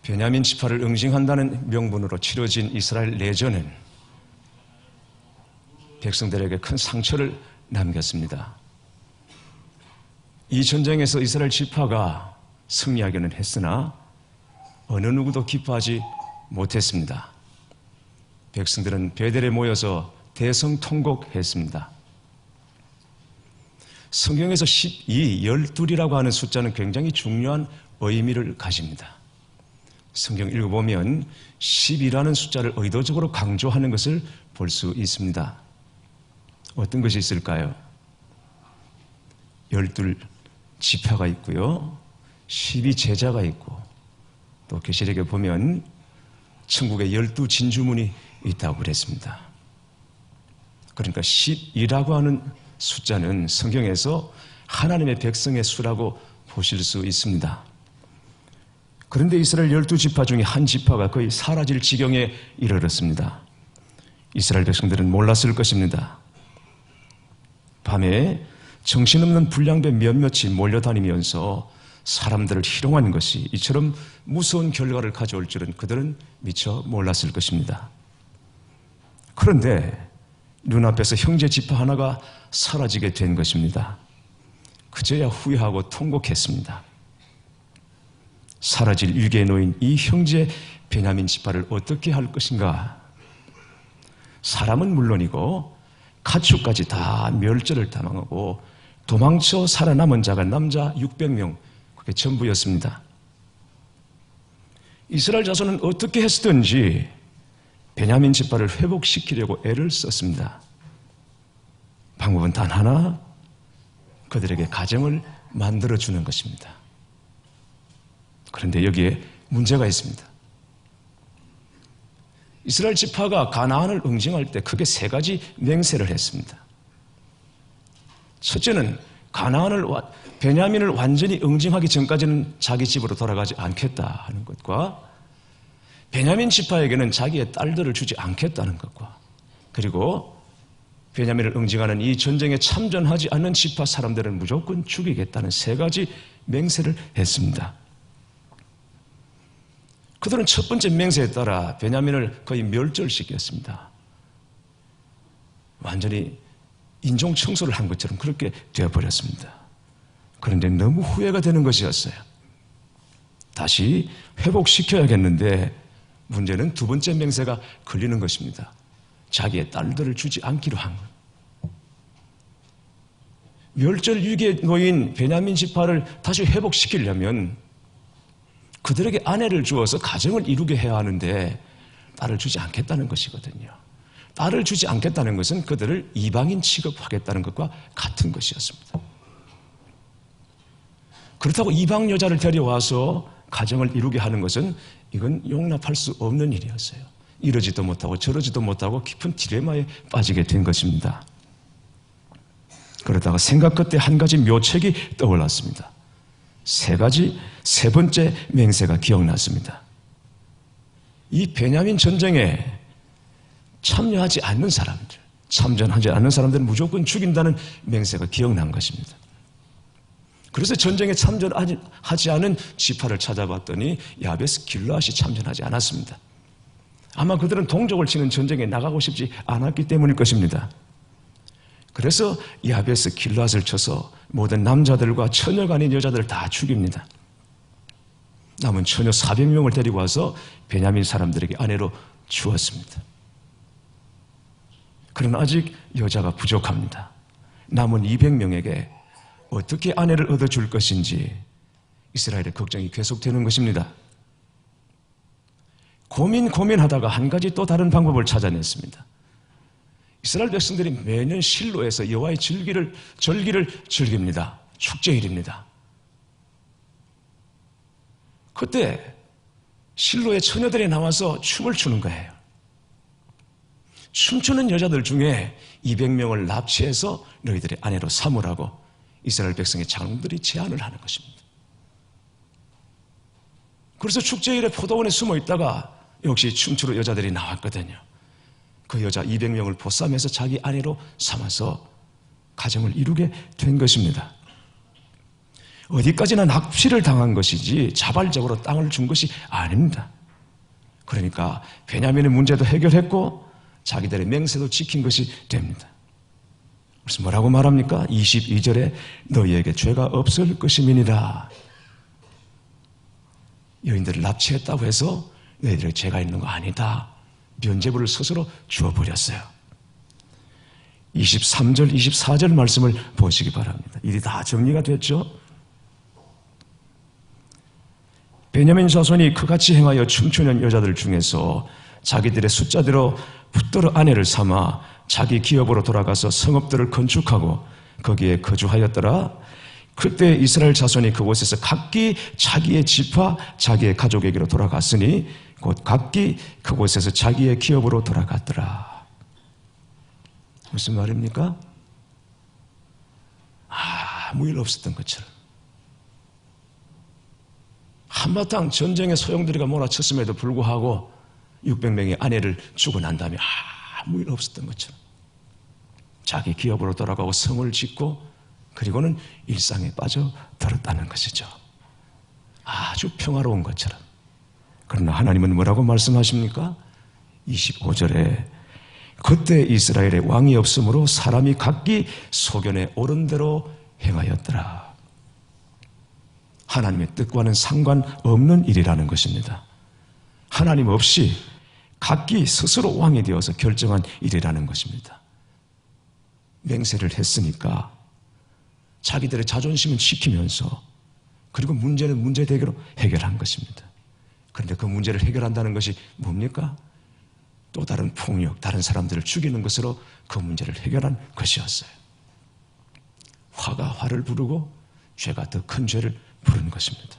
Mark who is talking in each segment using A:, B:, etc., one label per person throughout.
A: 베냐민 지파를 응징한다는 명분으로 치러진 이스라엘 내전은 백성들에게 큰 상처를 남겼습니다. 이 전쟁에서 이스라엘 지파가 승리하기는 했으나 어느 누구도 기뻐하지 못했습니다. 백성들은 베델에 모여서 대성통곡했습니다. 성경에서 12, 12이라고 하는 숫자는 굉장히 중요한 의미를 가집니다. 성경 읽어보면 10이라는 숫자를 의도적으로 강조하는 것을 볼 수 있습니다. 어떤 것이 있을까요? 12 지파가 있고요, 12 제자가 있고, 또 계시록에 보면 천국에 12 진주문이 있다고 그랬습니다. 그러니까 10이라고 하는 숫자는 성경에서 하나님의 백성의 수라고 보실 수 있습니다. 그런데 이스라엘 12지파 중에 한 지파가 거의 사라질 지경에 이르렀습니다. 이스라엘 백성들은 몰랐을 것입니다. 밤에 정신없는 불량배 몇몇이 몰려다니면서 사람들을 희롱하는 것이 이처럼 무서운 결과를 가져올 줄은 그들은 미처 몰랐을 것입니다. 그런데 눈앞에서 형제 지파 하나가 사라지게 된 것입니다. 그제야 후회하고 통곡했습니다. 사라질 위기에 놓인 이 형제 베냐민 지파를 어떻게 할 것인가? 사람은 물론이고 가축까지 다 멸절을 당하고 도망쳐 살아남은 자가 남자 600명, 그게 전부였습니다. 이스라엘 자손은 어떻게 했든지 베냐민 지파를 회복시키려고 애를 썼습니다. 방법은 단 하나, 그들에게 가정을 만들어주는 것입니다. 그런데 여기에 문제가 있습니다. 이스라엘 지파가 가나안을 응징할 때 크게 세 가지 맹세를 했습니다. 첫째는 베냐민을 완전히 응징하기 전까지는 자기 집으로 돌아가지 않겠다 하는 것과, 베냐민 지파에게는 자기의 딸들을 주지 않겠다는 것과, 그리고 베냐민을 응징하는 이 전쟁에 참전하지 않는 지파 사람들은 무조건 죽이겠다는 세 가지 맹세를 했습니다. 그들은 첫 번째 맹세에 따라 베냐민을 거의 멸절시켰습니다. 완전히 인종 청소를 한 것처럼 그렇게 되어버렸습니다. 그런데 너무 후회가 되는 것이었어요. 다시 회복시켜야겠는데 문제는 두 번째 맹세가 걸리는 것입니다. 자기의 딸들을 주지 않기로 한 것. 멸절 위기에 놓인 베냐민 지파를 다시 회복시키려면 그들에게 아내를 주어서 가정을 이루게 해야 하는데 딸을 주지 않겠다는 것이거든요. 딸을 주지 않겠다는 것은 그들을 이방인 취급하겠다는 것과 같은 것이었습니다. 그렇다고 이방 여자를 데려와서 가정을 이루게 하는 것은 이건 용납할 수 없는 일이었어요. 이러지도 못하고 저러지도 못하고 깊은 딜레마에 빠지게 된 것입니다. 그러다가 생각 끝에 한 가지 묘책이 떠올랐습니다. 세 번째 맹세가 기억났습니다. 이 베냐민 전쟁에 참여하지 않는 사람들, 참전하지 않는 사람들은 무조건 죽인다는 맹세가 기억난 것입니다. 그래서 전쟁에 참전하지 않은 지파를 찾아봤더니 야베스 길르앗이 참전하지 않았습니다. 아마 그들은 동족을 치는 전쟁에 나가고 싶지 않았기 때문일 것입니다. 그래서 야베스 길르앗을 쳐서 모든 남자들과 처녀가 아닌 여자들을 다 죽입니다. 남은 처녀 400명을 데리고 와서 베냐민 사람들에게 아내로 주었습니다. 그러나 아직 여자가 부족합니다. 남은 200명에게 어떻게 아내를 얻어줄 것인지 이스라엘의 걱정이 계속되는 것입니다. 고민하다가 한 가지 또 다른 방법을 찾아냈습니다. 이스라엘 백성들이 매년 실로에서 여호와의 절기를 즐깁니다. 축제일입니다. 그때 실로의 처녀들이 나와서 춤을 추는 거예요. 춤추는 여자들 중에 200명을 납치해서 너희들의 아내로 삼으라고 이스라엘 백성의 장로들이 제안을 하는 것입니다. 그래서 축제일에 포도원에 숨어 있다가 역시 춤추는 여자들이 나왔거든요. 그 여자 200명을 보쌈해서 자기 아내로 삼아서 가정을 이루게 된 것입니다. 어디까지나 납치를 당한 것이지 자발적으로 땅을 준 것이 아닙니다. 그러니까 베냐민의 문제도 해결했고 자기들의 맹세도 지킨 것이 됩니다. 그래서 뭐라고 말합니까? 22절에 너희에게 죄가 없을 것임이니라. 여인들을 납치했다고 해서 너희들에게 죄가 있는 거 아니다. 면죄부를 스스로 주어버렸어요. 23절, 24절 말씀을 보시기 바랍니다. 일이 다 정리가 됐죠? 베냐민 자손이 그같이 행하여 춤추는 여자들 중에서 자기들의 숫자대로 붙들어 아내를 삼아 자기 기업으로 돌아가서 성읍들을 건축하고 거기에 거주하였더라. 그때 이스라엘 자손이 그곳에서 각기 자기의 집과 자기의 가족에게로 돌아갔으니 곧 각기 그곳에서 자기의 기업으로 돌아갔더라. 무슨 말입니까? 아무 일 없었던 것처럼. 한바탕 전쟁에 소용돌이가 몰아쳤음에도 불구하고 600명의 아내를 주고 난 다음에 아무 일 없었던 것처럼 자기 기업으로 돌아가고 성을 짓고 그리고는 일상에 빠져들었다는 것이죠. 아주 평화로운 것처럼. 그러나 하나님은 뭐라고 말씀하십니까? 25절에 그때 이스라엘에 왕이 없으므로 사람이 각기 소견에 옳은 대로 행하였더라. 하나님의 뜻과는 상관없는 일이라는 것입니다. 하나님 없이 각기 스스로 왕이 되어서 결정한 일이라는 것입니다. 맹세를 했으니까 자기들의 자존심은 지키면서 그리고 문제는 문제대로 해결한 것입니다. 그런데 그 문제를 해결한다는 것이 뭡니까? 또 다른 폭력, 다른 사람들을 죽이는 것으로 그 문제를 해결한 것이었어요. 화가 화를 부르고 죄가 더 큰 죄를 부른 것입니다.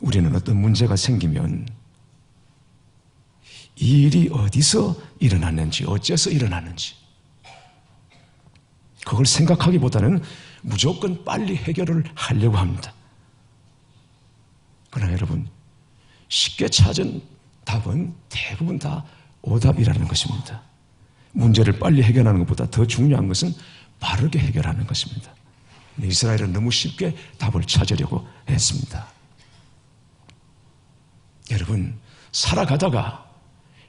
A: 우리는 어떤 문제가 생기면 이 일이 어디서 일어났는지, 어째서 일어났는지 그걸 생각하기보다는 무조건 빨리 해결을 하려고 합니다. 그러나 여러분, 쉽게 찾은 답은 대부분 다 오답이라는 것입니다. 문제를 빨리 해결하는 것보다 더 중요한 것은 바르게 해결하는 것입니다. 이스라엘은 너무 쉽게 답을 찾으려고 했습니다. 여러분, 살아가다가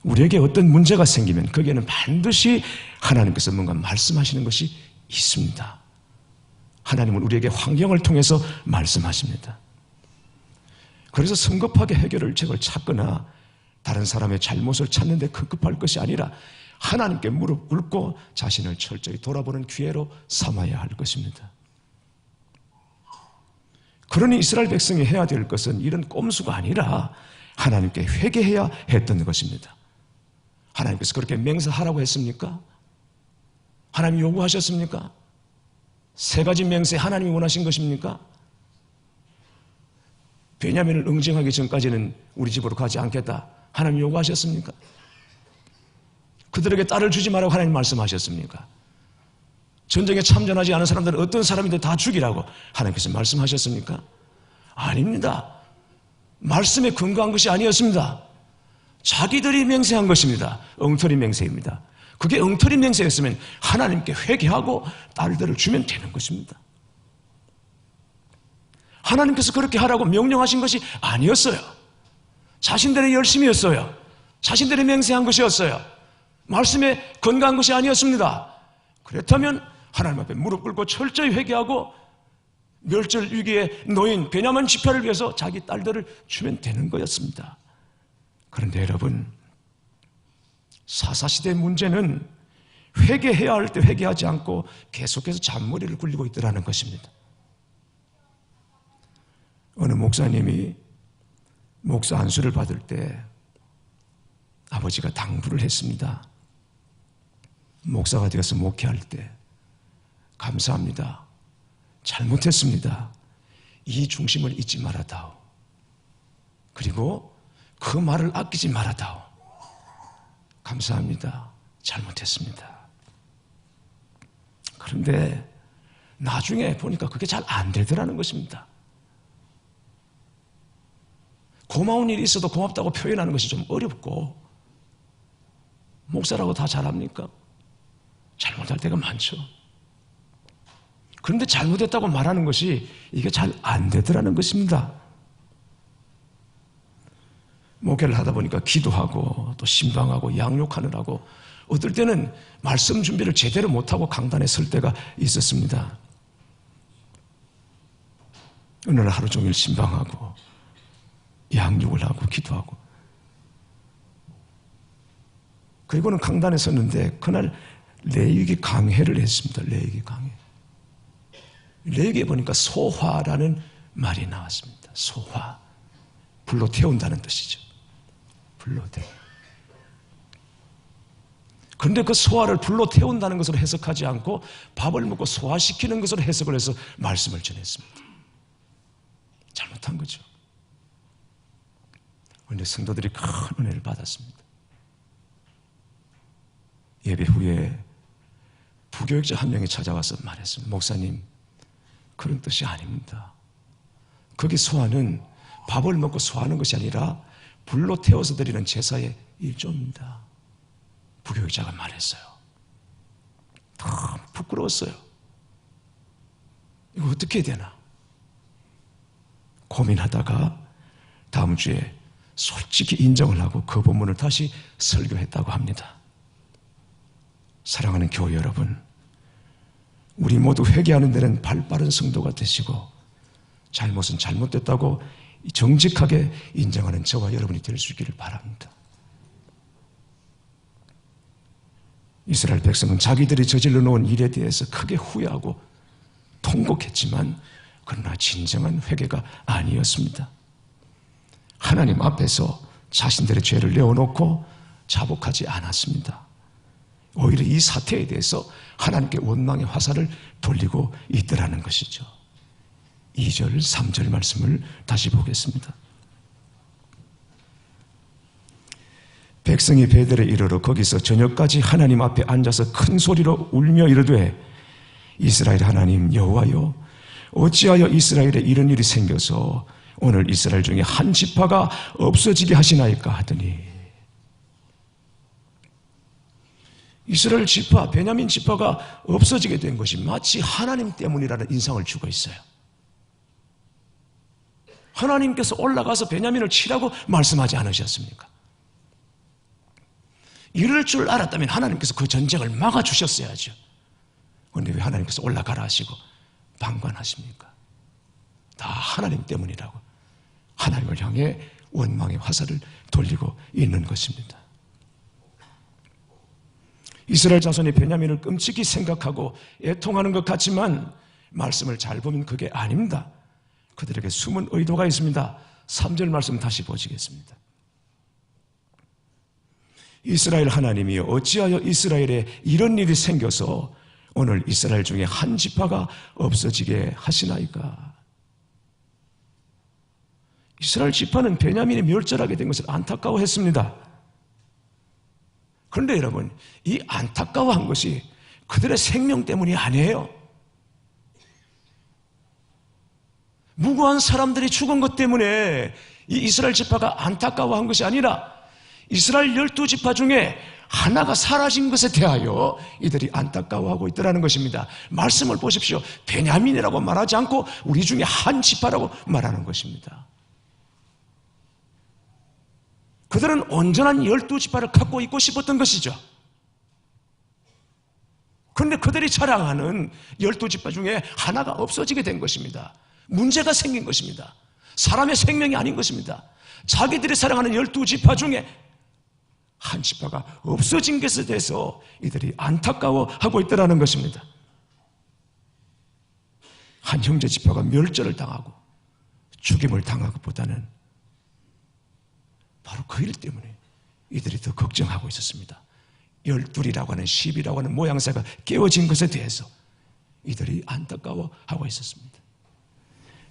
A: 우리에게 어떤 문제가 생기면 거기에는 반드시 하나님께서 뭔가 말씀하시는 것이 있습니다. 하나님은 우리에게 환경을 통해서 말씀하십니다. 그래서 성급하게 해결책을 찾거나 다른 사람의 잘못을 찾는 데 급급할 것이 아니라 하나님께 무릎 꿇고 자신을 철저히 돌아보는 기회로 삼아야 할 것입니다. 그러니 이스라엘 백성이 해야 될 것은 이런 꼼수가 아니라 하나님께 회개해야 했던 것입니다. 하나님께서 그렇게 맹세하라고 했습니까? 하나님이 요구하셨습니까? 세 가지 맹세 하나님이 원하신 것입니까? 베냐민을 응징하기 전까지는 우리 집으로 가지 않겠다. 하나님이 요구하셨습니까? 그들에게 딸을 주지 말라고 하나님 말씀하셨습니까? 전쟁에 참전하지 않은 사람들은 어떤 사람이든 다 죽이라고 하나님께서 말씀하셨습니까? 아닙니다. 말씀에 근거한 것이 아니었습니다. 자기들이 맹세한 것입니다. 엉터리 맹세입니다. 그게 엉터리 맹세였으면 하나님께 회개하고 딸들을 주면 되는 것입니다. 하나님께서 그렇게 하라고 명령하신 것이 아니었어요. 자신들의 열심이었어요. 자신들이 맹세한 것이었어요. 말씀에 근거한 것이 아니었습니다. 그렇다면 하나님 앞에 무릎 꿇고 철저히 회개하고 멸절 위기에 놓인 베냐민 지파를 위해서 자기 딸들을 주면 되는 거였습니다. 그런데 여러분, 사사시대의 문제는 회개해야 할 때 회개하지 않고 계속해서 잔머리를 굴리고 있더라는 것입니다. 어느 목사님이 목사 안수를 받을 때 아버지가 당부를 했습니다. 목사가 되어서 목회할 때 감사합니다. 잘못했습니다. 이 중심을 잊지 말아다오. 그리고 그 말을 아끼지 말아다오. 감사합니다. 잘못했습니다. 그런데 나중에 보니까 그게 잘 안 되더라는 것입니다. 고마운 일이 있어도 고맙다고 표현하는 것이 좀 어렵고, 목사라고 다 잘합니까? 잘못할 때가 많죠. 그런데 잘못했다고 말하는 것이 이게 잘 안 되더라는 것입니다. 목회를 하다 보니까 기도하고 또 신방하고 양육하느라고 어떨 때는 말씀 준비를 제대로 못하고 강단에 설 때가 있었습니다. 어느 날 하루 종일 신방하고 양육을 하고 기도하고, 그리고는 강단에 섰는데 그날 레위기 강해를 했습니다. 레위기 강해. 레위기에 보니까 소화라는 말이 나왔습니다. 소화, 불로 태운다는 뜻이죠. 불로 태워. 그런데 그 소화를 불로 태운다는 것으로 해석하지 않고 밥을 먹고 소화시키는 것으로 해석을 해서 말씀을 전했습니다. 잘못한 거죠. 그런데 성도들이 큰 은혜를 받았습니다. 예배 후에 부교육자 한 명이 찾아와서 말했습니다. 목사님, 그런 뜻이 아닙니다. 거기 소화는 밥을 먹고 소화하는 것이 아니라 불로 태워서 드리는 제사의 일조입니다. 부교육자가 말했어요. 너무 부끄러웠어요. 이거 어떻게 해야 되나 고민하다가 다음 주에 솔직히 인정을 하고 그 본문을 다시 설교했다고 합니다. 사랑하는 교회 여러분, 우리 모두 회개하는 데는 발빠른 성도가 되시고 잘못은 잘못됐다고 정직하게 인정하는 저와 여러분이 될 수 있기를 바랍니다. 이스라엘 백성은 자기들이 저질러 놓은 일에 대해서 크게 후회하고 통곡했지만 그러나 진정한 회개가 아니었습니다. 하나님 앞에서 자신들의 죄를 내어놓고 자복하지 않았습니다. 오히려 이 사태에 대해서 하나님께 원망의 화살을 돌리고 있더라는 것이죠. 2절, 3절 말씀을 다시 보겠습니다. 백성이 베델에 이르러 거기서 저녁까지 하나님 앞에 앉아서 큰 소리로 울며 이르되 이스라엘 하나님 여호와여, 어찌하여 이스라엘에 이런 일이 생겨서 오늘 이스라엘 중에 한 지파가 없어지게 하시나이까 하더니, 이스라엘 지파, 베냐민 지파가 없어지게 된 것이 마치 하나님 때문이라는 인상을 주고 있어요. 하나님께서 올라가서 베냐민을 치라고 말씀하지 않으셨습니까? 이럴 줄 알았다면 하나님께서 그 전쟁을 막아주셨어야죠. 그런데 왜 하나님께서 올라가라 하시고 방관하십니까? 다 하나님 때문이라고 하나님을 향해 원망의 화살을 돌리고 있는 것입니다. 이스라엘 자손이 베냐민을 끔찍히 생각하고 애통하는 것 같지만 말씀을 잘 보면 그게 아닙니다. 그들에게 숨은 의도가 있습니다. 3절 말씀 다시 보시겠습니다. 이스라엘 하나님이여, 어찌하여 이스라엘에 이런 일이 생겨서 오늘 이스라엘 중에 한 지파가 없어지게 하시나이까. 이스라엘 지파는 베냐민이 멸절하게 된 것을 안타까워했습니다. 그런데 여러분, 이 안타까워한 것이 그들의 생명 때문이 아니에요. 무고한 사람들이 죽은 것 때문에 이 이스라엘 지파가 안타까워한 것이 아니라 이스라엘 12지파 중에 하나가 사라진 것에 대하여 이들이 안타까워하고 있더라는 것입니다. 말씀을 보십시오. 베냐민이라고 말하지 않고 우리 중에 한 지파라고 말하는 것입니다. 그들은 온전한 12지파를 갖고 있고 싶었던 것이죠. 그런데 그들이 자랑하는 12지파 중에 하나가 없어지게 된 것입니다. 문제가 생긴 것입니다. 사람의 생명이 아닌 것입니다. 자기들이 사랑하는 12지파 중에 한 지파가 없어진 것에 대해서 이들이 안타까워하고 있더라는 것입니다. 한 형제 지파가 멸절을 당하고 죽임을 당하기보다는 바로 그 일 때문에 이들이 더 걱정하고 있었습니다. 12이라고 하는 10이라고 하는 모양새가 깨어진 것에 대해서 이들이 안타까워하고 있었습니다.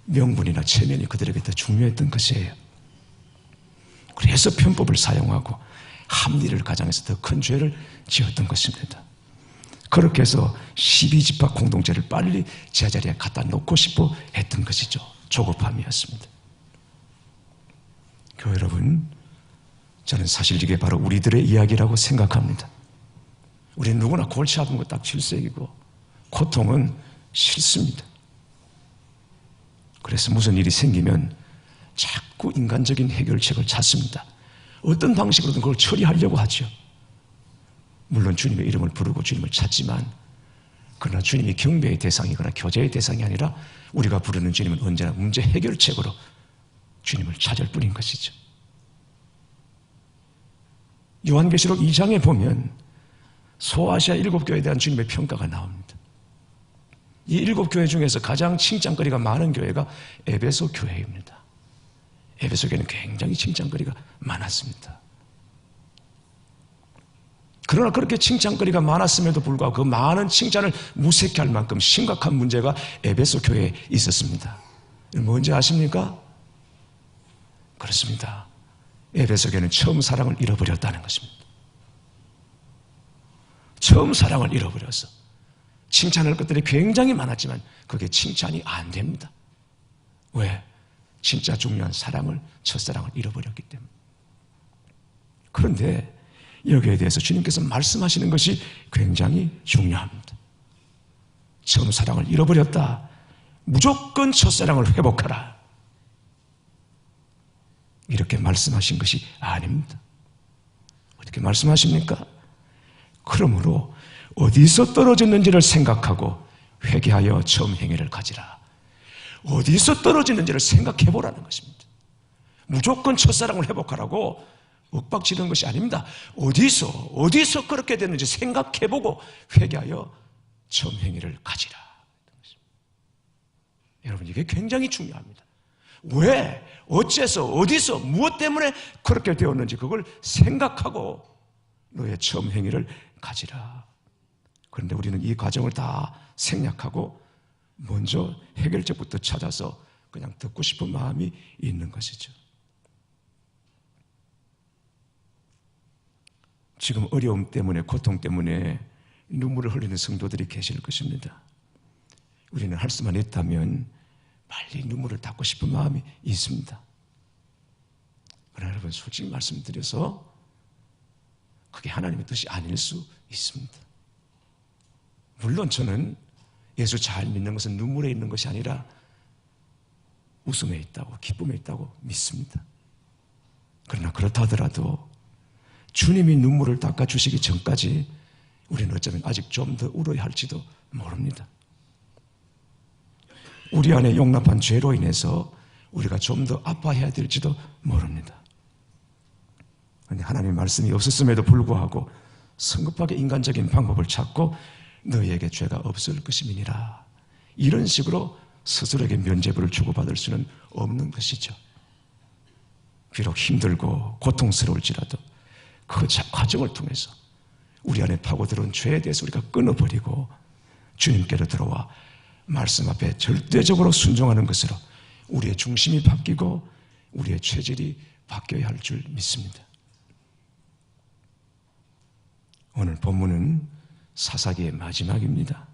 A: 명분이나 체면이 그들에게 더 중요했던 것이에요. 그래서 편법을 사용하고 합리를 가장해서 더 큰 죄를 지었던 것입니다. 그렇게 해서 12지파 공동체를 빨리 제자리에 갖다 놓고 싶어 했던 것이죠. 조급함이었습니다. 교회 여러분, 저는 사실 이게 바로 우리들의 이야기라고 생각합니다. 우리는 누구나 골치 아픈 거 딱 질색이고 고통은 싫습니다. 그래서 무슨 일이 생기면 자꾸 인간적인 해결책을 찾습니다. 어떤 방식으로든 그걸 처리하려고 하죠. 물론 주님의 이름을 부르고 주님을 찾지만, 그러나 주님이 경배의 대상이거나 교제의 대상이 아니라 우리가 부르는 주님은 언제나 문제 해결책으로 주님을 찾을 뿐인 것이죠. 요한계시록 2장에 보면 소아시아 7교회에 대한 주님의 평가가 나옵니다. 이 7교회 중에서 가장 칭찬거리가 많은 교회가 에베소 교회입니다. 에베소 교회는 굉장히 칭찬거리가 많았습니다. 그러나 그렇게 칭찬거리가 많았음에도 불구하고 그 많은 칭찬을 무색해할 만큼 심각한 문제가 에베소 교회에 있었습니다. 뭔지 아십니까? 그렇습니다. 에베소 교회는 처음 사랑을 잃어버렸다는 것입니다. 처음 사랑을 잃어버려서 칭찬할 것들이 굉장히 많았지만 그게 칭찬이 안 됩니다. 왜? 진짜 중요한 사랑을, 첫사랑을 잃어버렸기 때문에. 그런데 여기에 대해서 주님께서 말씀하시는 것이 굉장히 중요합니다. 처음 사랑을 잃어버렸다. 무조건 첫사랑을 회복하라. 이렇게 말씀하신 것이 아닙니다. 어떻게 말씀하십니까? 그러므로 어디서 떨어졌는지를 생각하고 회개하여 처음 행위를 가지라. 어디서 떨어지는지를 생각해 보라는 것입니다. 무조건 첫사랑을 회복하라고 윽박지르는 것이 아닙니다. 어디서 그렇게 됐는지 생각해 보고 회개하여 처음 행위를 가지라. 여러분, 이게 굉장히 중요합니다. 왜? 어째서? 어디서? 무엇 때문에 그렇게 되었는지 그걸 생각하고 너의 처음 행위를 가지라. 그런데 우리는 이 과정을 다 생략하고 먼저 해결책부터 찾아서 그냥 듣고 싶은 마음이 있는 것이죠. 지금 어려움 때문에, 고통 때문에 눈물을 흘리는 성도들이 계실 것입니다. 우리는 할 수만 있다면 빨리 눈물을 닦고 싶은 마음이 있습니다. 그러나 여러분, 솔직히 말씀드려서 그게 하나님의 뜻이 아닐 수 있습니다. 물론 저는 예수 잘 믿는 것은 눈물에 있는 것이 아니라 웃음에 있다고, 기쁨에 있다고 믿습니다. 그러나 그렇다 하더라도 주님이 눈물을 닦아주시기 전까지 우리는 어쩌면 아직 좀 더 울어야 할지도 모릅니다. 우리 안에 용납한 죄로 인해서 우리가 좀 더 아파해야 될지도 모릅니다. 그런데 하나님의 말씀이 없었음에도 불구하고 성급하게 인간적인 방법을 찾고 너희에게 죄가 없을 것임이니라, 이런 식으로 스스로에게 면죄부를 주고받을 수는 없는 것이죠. 비록 힘들고 고통스러울지라도 그 과정을 통해서 우리 안에 파고들어온 죄에 대해서 우리가 끊어버리고 주님께로 들어와 말씀 앞에 절대적으로 순종하는 것으로 우리의 중심이 바뀌고 우리의 체질이 바뀌어야 할 줄 믿습니다. 오늘 본문은 사사기의 마지막입니다.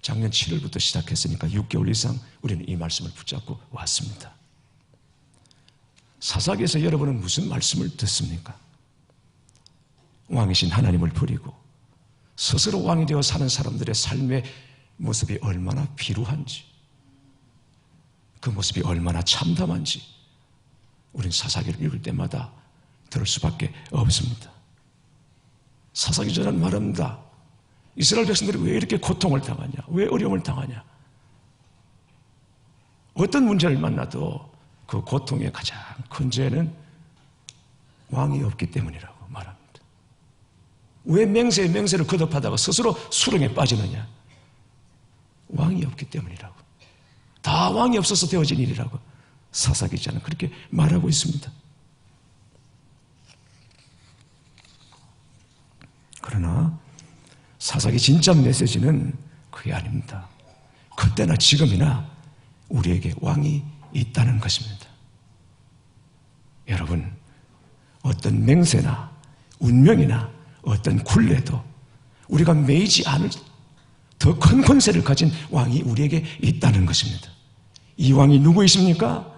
A: 작년 7월부터 시작했으니까 6개월 이상 우리는 이 말씀을 붙잡고 왔습니다. 사사기에서 여러분은 무슨 말씀을 듣습니까? 왕이신 하나님을 버리고 스스로 왕이 되어 사는 사람들의 삶의 모습이 얼마나 비루한지, 그 모습이 얼마나 참담한지 우린 사사기를 읽을 때마다 들을 수밖에 없습니다. 사사기 전은 말합니다. 이스라엘 백성들이 왜 이렇게 고통을 당하냐? 왜 어려움을 당하냐? 어떤 문제를 만나도 그 고통의 가장 큰 죄는 왕이 없기 때문이라고 말합니다. 왜 맹세에 맹세를 거듭하다가 스스로 수렁에 빠지느냐? 왕이 없기 때문이라고. 다 왕이 없어서 되어진 일이라고 사사기자는 그렇게 말하고 있습니다. 그러나 사사기 진짜 메시지는 그게 아닙니다. 그때나 지금이나 우리에게 왕이 있다는 것입니다. 여러분, 어떤 맹세나 운명이나 어떤 굴레도 우리가 매이지 않을 더 큰 권세를 가진 왕이 우리에게 있다는 것입니다. 이 왕이 누구이십니까?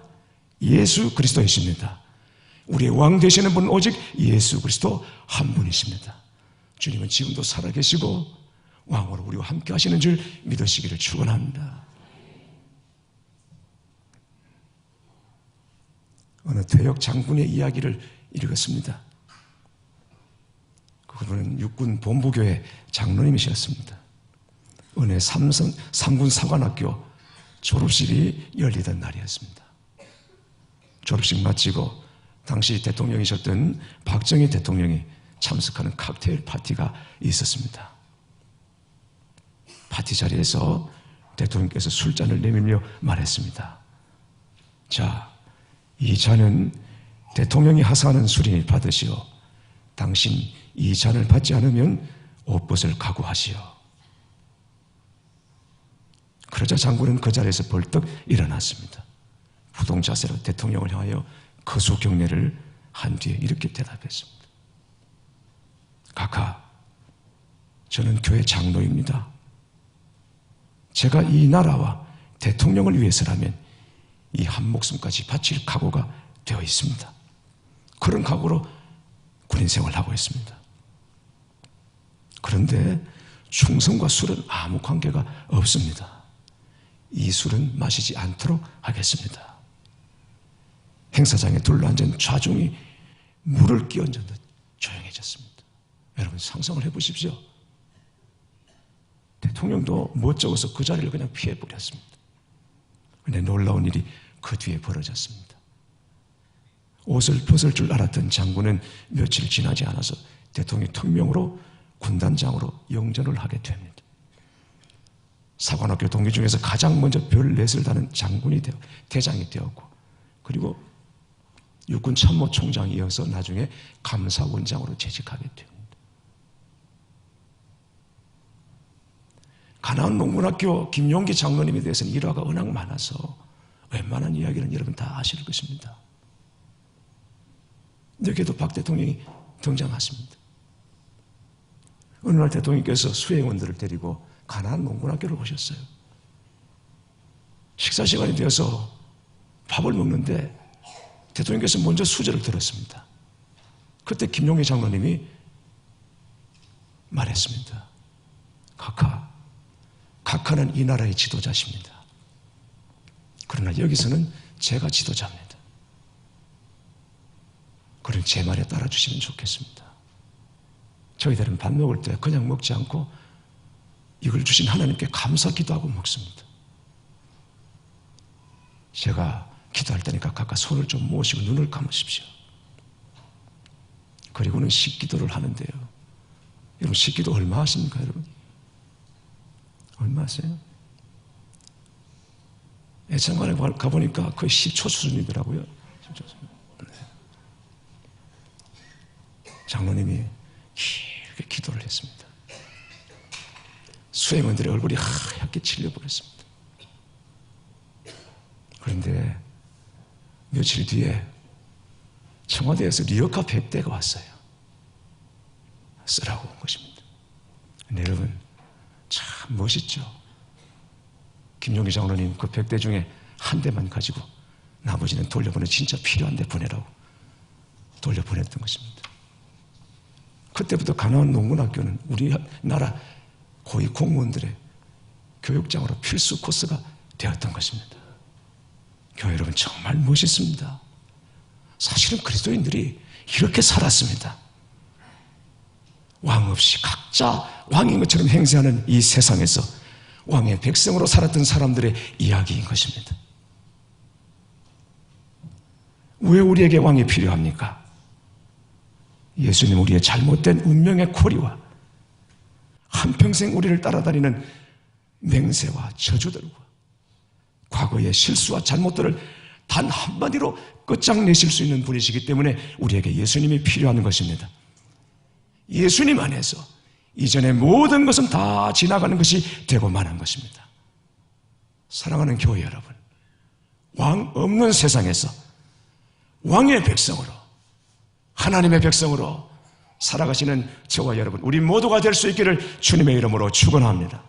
A: 예수 그리스도이십니다. 우리의 왕 되시는 분은 오직 예수 그리스도 한 분이십니다. 주님은 지금도 살아계시고 왕으로 우리와 함께 하시는 줄 믿으시기를 축원합니다. 어느 퇴역 장군의 이야기를 읽었습니다. 그분은 육군 본부교회 장로님이셨습니다. 은혜 삼군 사관학교 졸업식이 열리던 날이었습니다. 졸업식 마치고 당시 대통령이셨던 박정희 대통령이 참석하는 칵테일 파티가 있었습니다. 파티 자리에서 대통령께서 술잔을 내밀며 말했습니다. 자, 이 잔은 대통령이 하사하는 술이니 받으시오. 당신 이 잔을 받지 않으면 옷벗을 각오하시오. 그러자 장군은 그 자리에서 벌떡 일어났습니다. 부동자세로 대통령을 향하여 거수 경례를 한 뒤에 이렇게 대답했습니다. 각하, 저는 교회 장로입니다. 제가 이 나라와 대통령을 위해서라면 이 한 목숨까지 바칠 각오가 되어 있습니다. 그런 각오로 군인 생활을 하고 있습니다. 그런데 충성과 술은 아무 관계가 없습니다. 이 술은 마시지 않도록 하겠습니다. 행사장에 둘러앉은 좌중이 물을 끼얹은 듯 조용해졌습니다. 여러분 상상을 해보십시오. 대통령도 멋쩍어서 그 자리를 그냥 피해버렸습니다. 그런데 놀라운 일이 그 뒤에 벌어졌습니다. 옷을 벗을 줄 알았던 장군은 며칠 지나지 않아서 대통령이 특명으로 군단장으로 영전을 하게 됩니다. 사관학교 동기 중에서 가장 먼저 별넷을 다는 장군이 되어 대장이 되었고, 그리고 육군 참모총장이 이어서 나중에 감사원장으로 재직하게 됩니다. 가나안 농군학교 김용기 장로님에 대해서는 일화가 워낙 많아서 웬만한 이야기는 여러분 다 아실 것입니다. 여기에도 박 대통령이 등장하십니다. 어느 날 대통령께서 수행원들을 데리고 가나안 농군학교를 오셨어요. 식사 시간이 되어서 밥을 먹는데 대통령께서 먼저 수저를 들었습니다. 그때 김용기 장로님이 말했습니다. 각하는 이 나라의 지도자십니다. 그러나 여기서는 제가 지도자입니다. 그럼 제 말에 따라주시면 좋겠습니다. 저희들은 밥 먹을 때 그냥 먹지 않고 이걸 주신 하나님께 감사 기도하고 먹습니다. 제가 기도할 때니까 각각 손을 좀 모시고 눈을 감으십시오. 그리고는 식기도를 하는데요. 여러분 식기도 얼마 하십니까 여러분? 얼마 하세요? 예천관에 가보니까 거의 10초 수준이더라고요. 10초 수준. 네. 장로님이 길게 기도를 했습니다. 수행원들의 얼굴이 하얗게 질려버렸습니다. 그런데 며칠 뒤에 청와대에서 리어카 100대가 왔어요. 쓰라고 온 것입니다. 근데 여러분 참 멋있죠. 김용기 장로님 그 100대 중에 한 대만 가지고 나머지는 돌려보내 진짜 필요한 데 보내라고 돌려보냈던 것입니다. 그때부터 가나안 농군학교는 우리나라 고위 공무원들의 교육장으로 필수 코스가 되었던 것입니다. 교회 여러분 정말 멋있습니다. 사실은 그리스도인들이 이렇게 살았습니다. 왕 없이 각자 왕인 것처럼 행세하는 이 세상에서 왕의 백성으로 살았던 사람들의 이야기인 것입니다. 왜 우리에게 왕이 필요합니까? 예수님 우리의 잘못된 운명의 고리와 한평생 우리를 따라다니는 맹세와 저주들과 과거의 실수와 잘못들을 단 한마디로 끝장내실 수 있는 분이시기 때문에 우리에게 예수님이 필요한 것입니다. 예수님 안에서 이전의 모든 것은 다 지나가는 것이 되고 마는 것입니다. 사랑하는 교회 여러분, 왕 없는 세상에서 왕의 백성으로 하나님의 백성으로 살아가시는 저와 여러분 우리 모두가 될 수 있기를 주님의 이름으로 축원합니다.